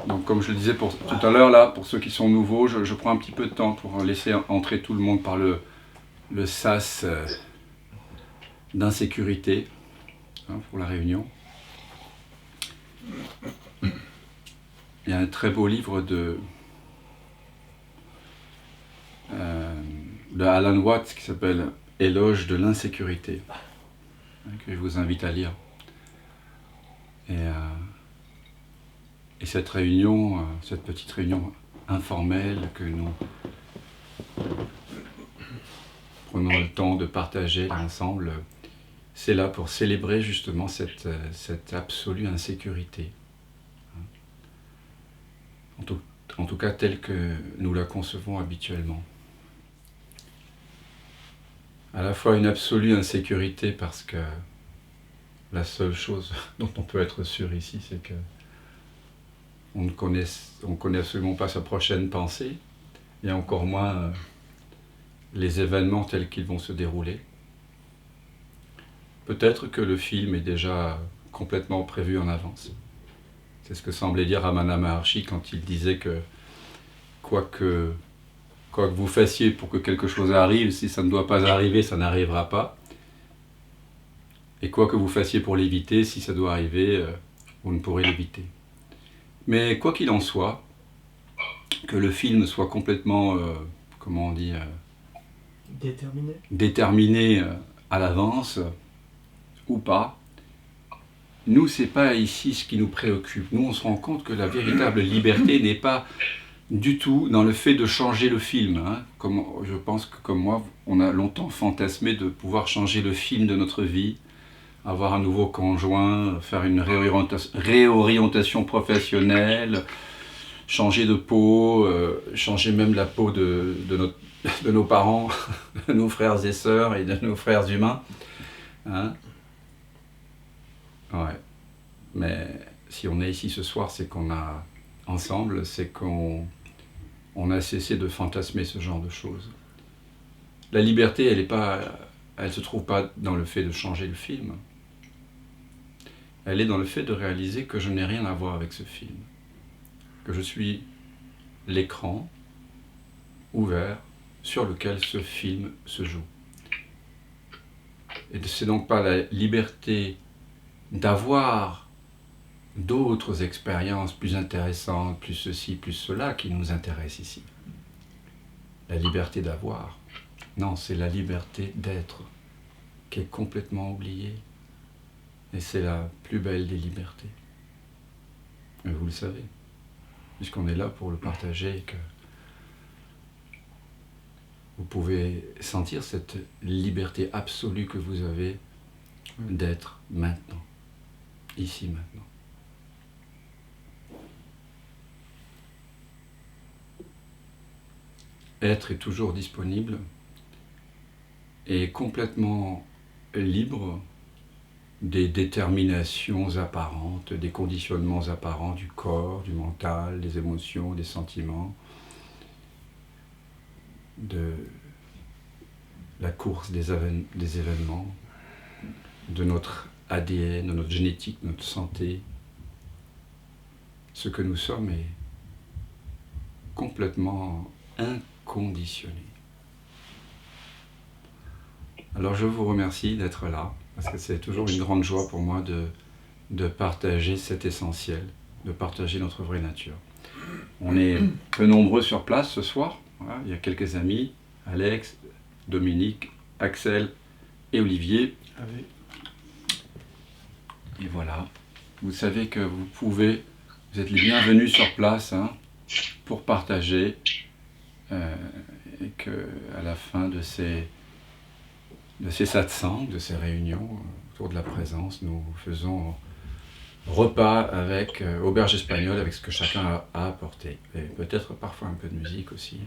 Donc comme je le disais tout à l'heure, là, pour ceux qui sont nouveaux, je prends un petit peu de temps pour laisser entrer tout le monde par le sas d'insécurité, hein, pour la réunion. Il y a un très beau livre de Alan Watts qui s'appelle « Éloge de l'insécurité », hein, que je vous invite à lire. Et cette réunion, cette petite réunion informelle que nous prenons le temps de partager ensemble, c'est là pour célébrer justement cette absolue insécurité. En tout cas, telle que nous la concevons habituellement. À la fois une absolue insécurité parce que la seule chose dont on peut être sûr ici, c'est que on ne connaît absolument pas sa prochaine pensée, et encore moins les événements tels qu'ils vont se dérouler. Peut-être que le film est déjà complètement prévu en avance. C'est ce que semblait dire Ramana Maharshi quand il disait que quoi que vous fassiez pour que quelque chose arrive, si ça ne doit pas arriver, ça n'arrivera pas. Et quoi que vous fassiez pour l'éviter, si ça doit arriver, vous ne pourrez l'éviter. Mais quoi qu'il en soit, que le film soit complètement, comment on dit, déterminé à l'avance, ou pas, nous, c'est pas ici ce qui nous préoccupe. Nous, on se rend compte que la véritable liberté n'est pas du tout dans le fait de changer le film. Hein. Comme, je pense que comme moi, on a longtemps fantasmé de pouvoir changer le film de notre vie, avoir un nouveau conjoint, faire une réorientation professionnelle, changer de peau, changer même la peau de nos parents, de nos frères et sœurs et de nos frères humains. Hein? Ouais. Mais si on est ici ce soir, c'est qu'on a, ensemble, c'est qu'on a cessé de fantasmer ce genre de choses. La liberté, elle se trouve pas dans le fait de changer le film. Elle est dans le fait de réaliser que je n'ai rien à voir avec ce film. Que je suis l'écran ouvert sur lequel ce film se joue. Et c'est donc pas la liberté d'avoir d'autres expériences plus intéressantes, plus ceci, plus cela, qui nous intéresse ici. La liberté d'avoir. Non, c'est la liberté d'être, qui est complètement oubliée. Et c'est la plus belle des libertés. Et vous le savez, puisqu'on est là pour le partager et que vous pouvez sentir cette liberté absolue que vous avez d'être maintenant, ici maintenant. Être est toujours disponible et complètement libre des déterminations apparentes, des conditionnements apparents du corps, du mental, des émotions, des sentiments, de la course des événements, de notre ADN, de notre génétique, de notre santé. Ce que nous sommes est complètement inconditionné. Alors je vous remercie d'être là, parce que c'est toujours une grande joie pour moi de partager cet essentiel, de partager notre vraie nature. On est peu nombreux sur place ce soir. Voilà, il y a quelques amis, Alex, Dominique, Axel et Olivier. Ah oui. Et voilà, vous savez que vous êtes les bienvenus sur place, hein, pour partager, et qu'à la fin de ces satsangs, de ces réunions autour de la présence, nous faisons repas avec auberge espagnole, avec ce que chacun a apporté. Et peut-être parfois un peu de musique aussi.